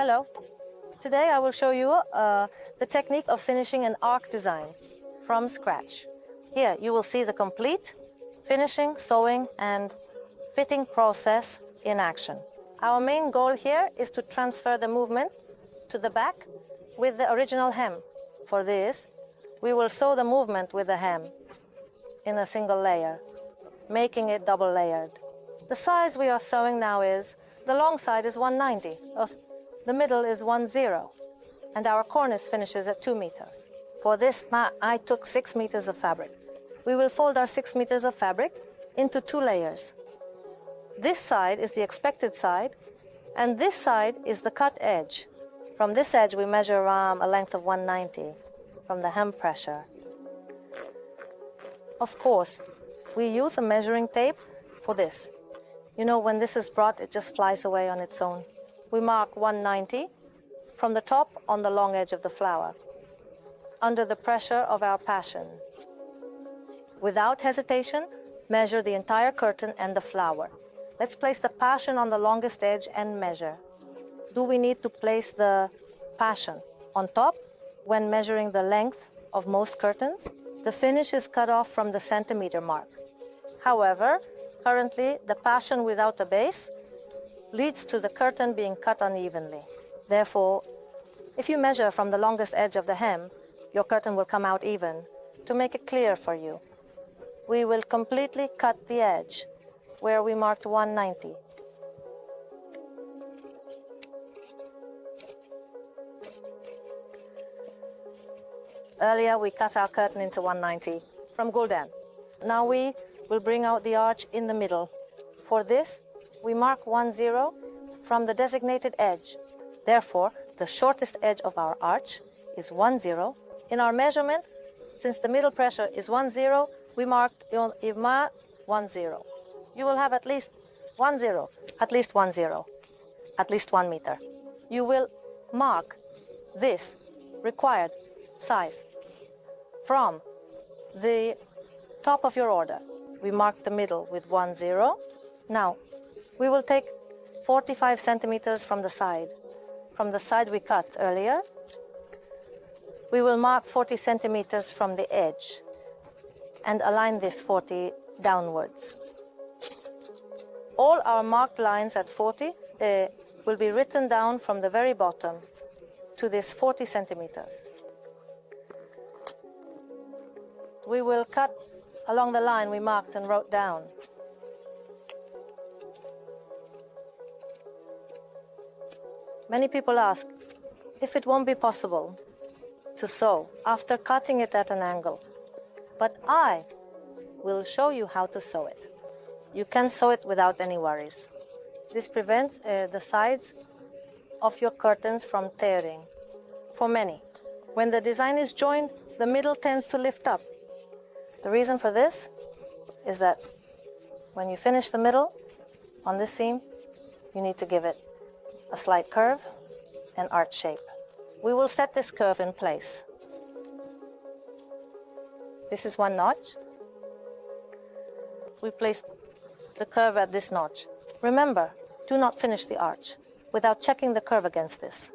Hello. Today I will show you the technique of finishing an arc design from scratch. Here you will see the complete finishing, sewing and fitting process in action. Our main goal here is to transfer the movement to the back with the original hem. For this, we will sew the movement with the hem in a single layer, making it double layered. The size we are sewing now is, the long side is 190, the middle is 10, and our cornice finishes at 2 meters. For this, I took 6 meters of fabric. We will fold our 6 meters of fabric into 2 layers. This side is the expected side, and this side is the cut edge. From this edge, we measure a length of 190 from the hem pressure. Of course, we use a measuring tape for this. You know, when this is brought, it just flies away on its own. We mark 190 from the top on the long edge of the flower, under the pressure of our passion. Without hesitation, measure the entire curtain and the flower. Let's place the passion on the longest edge and measure. Do we need to place the passion on top when measuring the length of most curtains? The finish is cut off from the centimeter mark. However, currently the passion without a base leads to the curtain being cut unevenly. Therefore, if you measure from the longest edge of the hem, your curtain will come out even. To make it clear for you, we will completely cut the edge where we marked 190. Earlier we cut our curtain into 190 from Gulden. Now we will bring out the arch in the middle. For this, we mark 10 from the designated edge. Therefore, the shortest edge of our arch is 10. In our measurement, since the middle pressure is 10, we marked 10. You will have at least 10, at least 10, at least 1 meter. You will mark this required size from the top of your order. We mark the middle with 10. Now, we will take 45 centimeters from the side. From the side we cut earlier, we will mark 40 centimeters from the edge and align this 40 downwards. All our marked lines at 40 will be written down from the very bottom to this 40 centimeters. We will cut along the line we marked and wrote down. Many people ask if it won't be possible to sew after cutting it at an angle. But I will show you how to sew it. You can sew it without any worries. This prevents the sides of your curtains from tearing. For many, when the design is joined, the middle tends to lift up. The reason for this is that when you finish the middle on this seam, you need to give it a slight curve and arch shape. We will set this curve in place. This is 1 notch. We place the curve at this notch. Remember, do not finish the arch without checking the curve against this.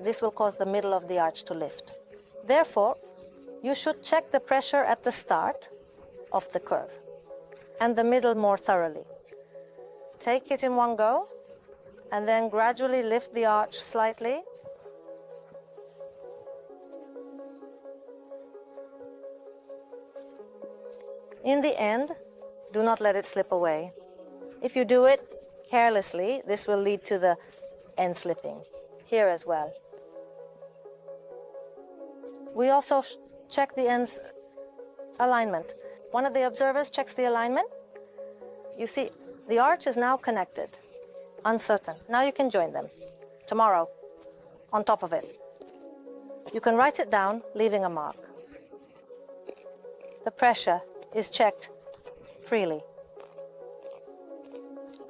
This will cause the middle of the arch to lift. Therefore, you should check the pressure at the start of the curve and the middle more thoroughly. Take it in one go and then gradually lift the arch slightly. In the end, do not let it slip away. If you do it carelessly, this will lead to the end slipping here as well. We also check the ends alignment. One of the observers checks the alignment. You see, the arch is now connected, uncertain. Now you can join them tomorrow on top of it. You can write it down, leaving a mark. The pressure is checked freely.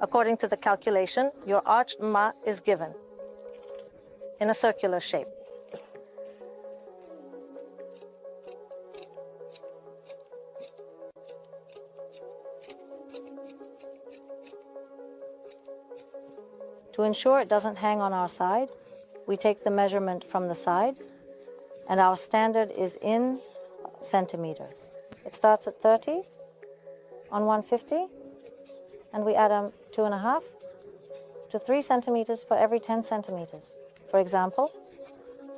According to the calculation, your arch is given in a circular shape. To ensure it doesn't hang on our side, we take the measurement from the side, and our standard is in centimeters. It starts at 30 on 150, and we add 2.5 to 3 centimeters for every 10 centimeters. For example,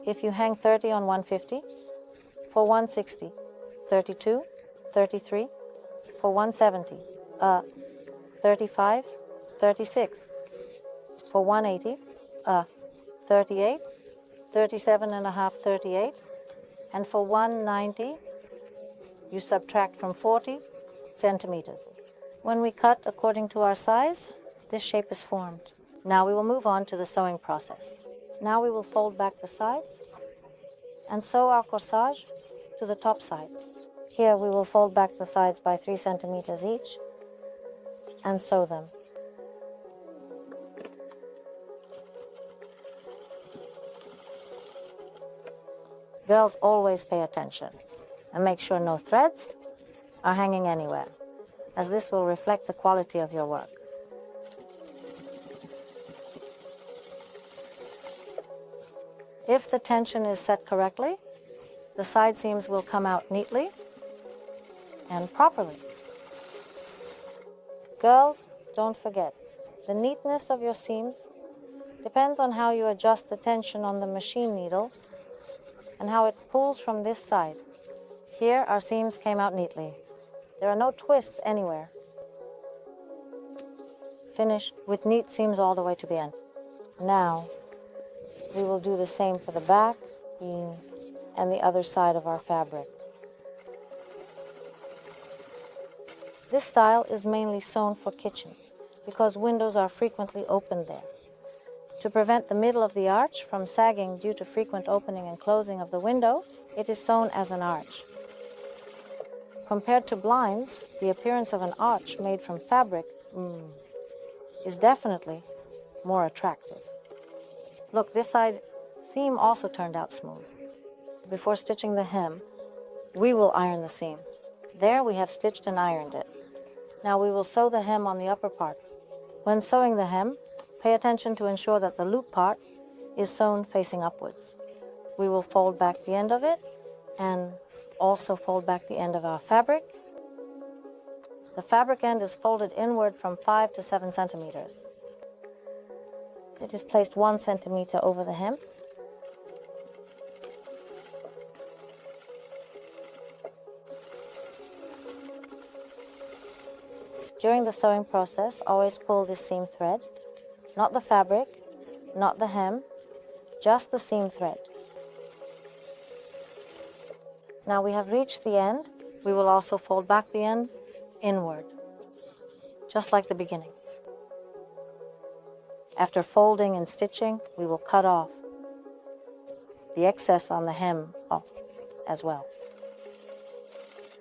if you hang 30 on 150, for 160, 32, 33, for 170, 35, 36, for 180, 38, 37.5, 38, and for 190, you subtract from 40 centimeters. When we cut according to our size, this shape is formed. Now we will move on to the sewing process. Now we will fold back the sides and sew our corsage to the top side. Here we will fold back the sides by 3 centimeters each and sew them. Girls, always pay attention and make sure no threads are hanging anywhere, as this will reflect the quality of your work. If the tension is set correctly, the side seams will come out neatly and properly. Girls, don't forget, the neatness of your seams depends on how you adjust the tension on the machine needle and how it pulls from this side. Here, our seams came out neatly. There are no twists anywhere. Finish with neat seams all the way to the end. Now, we will do the same for the back, seam, and the other side of our fabric. This style is mainly sewn for kitchens because windows are frequently opened there. To prevent the middle of the arch from sagging due to frequent opening and closing of the window, it is sewn as an arch. Compared to blinds, the appearance of an arch made from fabric is definitely more attractive. Look, this side seam also turned out smooth. Before stitching the hem, we will iron the seam. There we have stitched and ironed it. Now we will sew the hem on the upper part. When sewing the hem, pay attention to ensure that the loop part is sewn facing upwards. We will fold back the end of it and also fold back the end of our fabric. The fabric end is folded inward from 5 to 7 centimeters. It is placed 1 centimeter over the hem. During the sewing process, always pull this seam thread, not the fabric, not the hem, just the seam thread. Now we have reached the end. We will also fold back the end inward, just like the beginning. After folding and stitching, we will cut off the excess on the hem as well.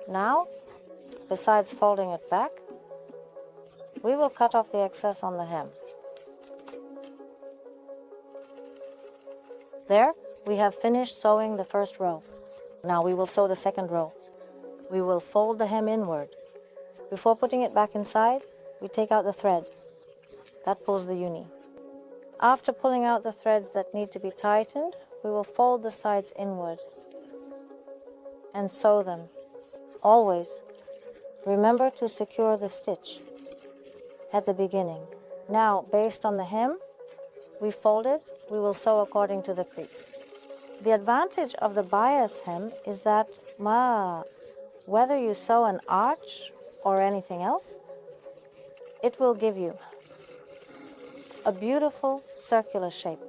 Now, besides folding it back, we will cut off the excess on the hem. There, we have finished sewing the first row. Now we will sew the second row. We will fold the hem inward. Before putting it back inside, we take out the thread. That pulls the uni. After pulling out the threads that need to be tightened, we will fold the sides inward and sew them. Always remember to secure the stitch at the beginning. Now, based on the hem we folded, we will sew according to the crease. The advantage of the bias hem is that whether you sew an arch or anything else, it will give you a beautiful circular shape.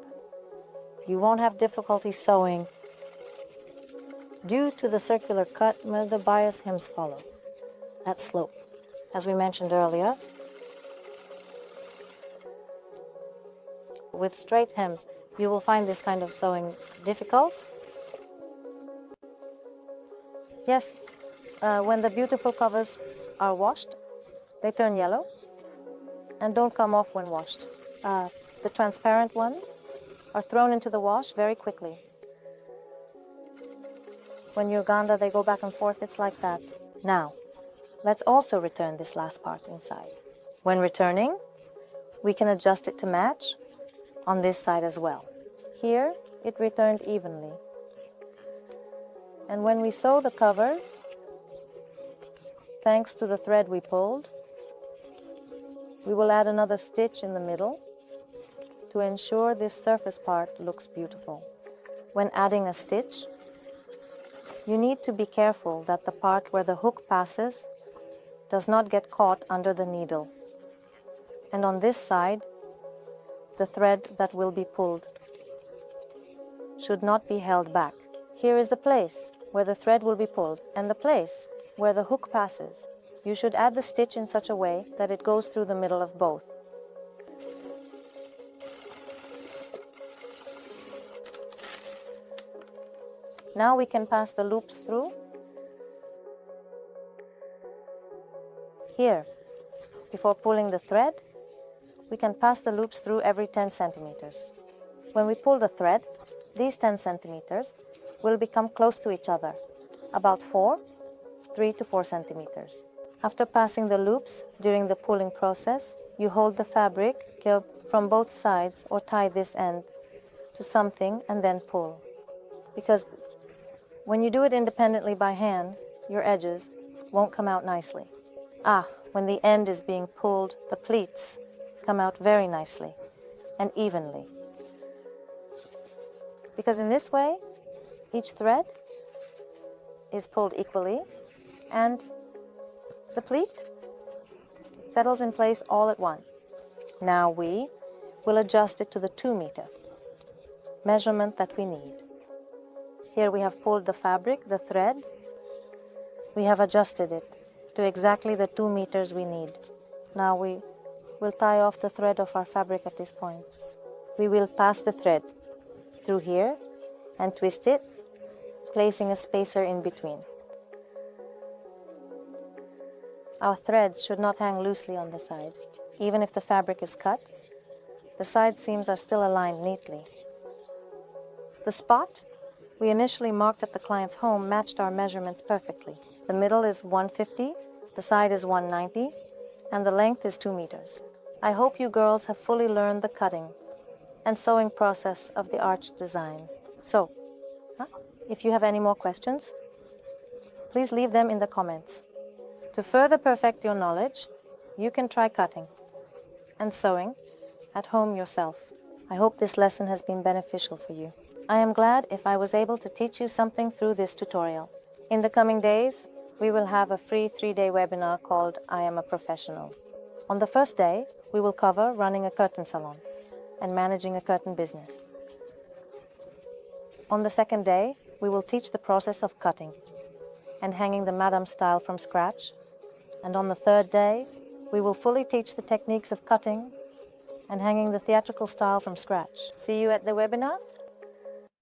You won't have difficulty sewing due to the circular cut where the bias hems follow that slope. As we mentioned earlier, with straight hems, you will find this kind of sewing difficult. Yes, when the beautiful covers are washed, they turn yellow and don't come off when washed. The transparent ones are thrown into the wash very quickly. When you Uganda, they go back and forth, it's like that. Now, let's also return this last part inside. When returning, we can adjust it to match on this side as well. Here, it returned evenly. And when we sew the covers, thanks to the thread we pulled, we will add another stitch in the middle to ensure this surface part looks beautiful. When adding a stitch, you need to be careful that the part where the hook passes does not get caught under the needle. And on this side, the thread that will be pulled should not be held back. Here is the place where the thread will be pulled and the place where the hook passes. You should add the stitch in such a way that it goes through the middle of both. Now we can pass the loops through. Here, before pulling the thread, we can pass the loops through every 10 centimeters. When we pull the thread, these 10 centimeters will become close to each other, about 3 to 4 centimeters. After passing the loops during the pulling process, you hold the fabric from both sides or tie this end to something and then pull. Because when you do it independently by hand, your edges won't come out nicely. When the end is being pulled, the pleats come out very nicely and evenly. Because in this way, each thread is pulled equally and the pleat settles in place all at once. Now we will adjust it to the 2-meter measurement that we need. Here we have pulled the fabric, the thread. We have adjusted it to exactly the 2 meters we need. Now we will tie off the thread of our fabric at this point. We will pass the thread through here and twist it, placing a spacer in between. Our threads should not hang loosely on the side. Even if the fabric is cut, the side seams are still aligned neatly. The spot we initially marked at the client's home matched our measurements perfectly. The middle is 150, the side is 190, and the length is 2 meters. I hope you girls have fully learned the cutting and sewing process of the arch design. So, if you have any more questions, please leave them in the comments. To further perfect your knowledge, you can try cutting and sewing at home yourself. I hope this lesson has been beneficial for you. I am glad if I was able to teach you something through this tutorial. In the coming days, we will have a free 3-day webinar called I Am a Professional. On the first day, we will cover running a curtain salon and managing a curtain business. On the second day, we will teach the process of cutting and hanging the madam style from scratch. And on the third day, we will fully teach the techniques of cutting and hanging the theatrical style from scratch. See you at the webinar.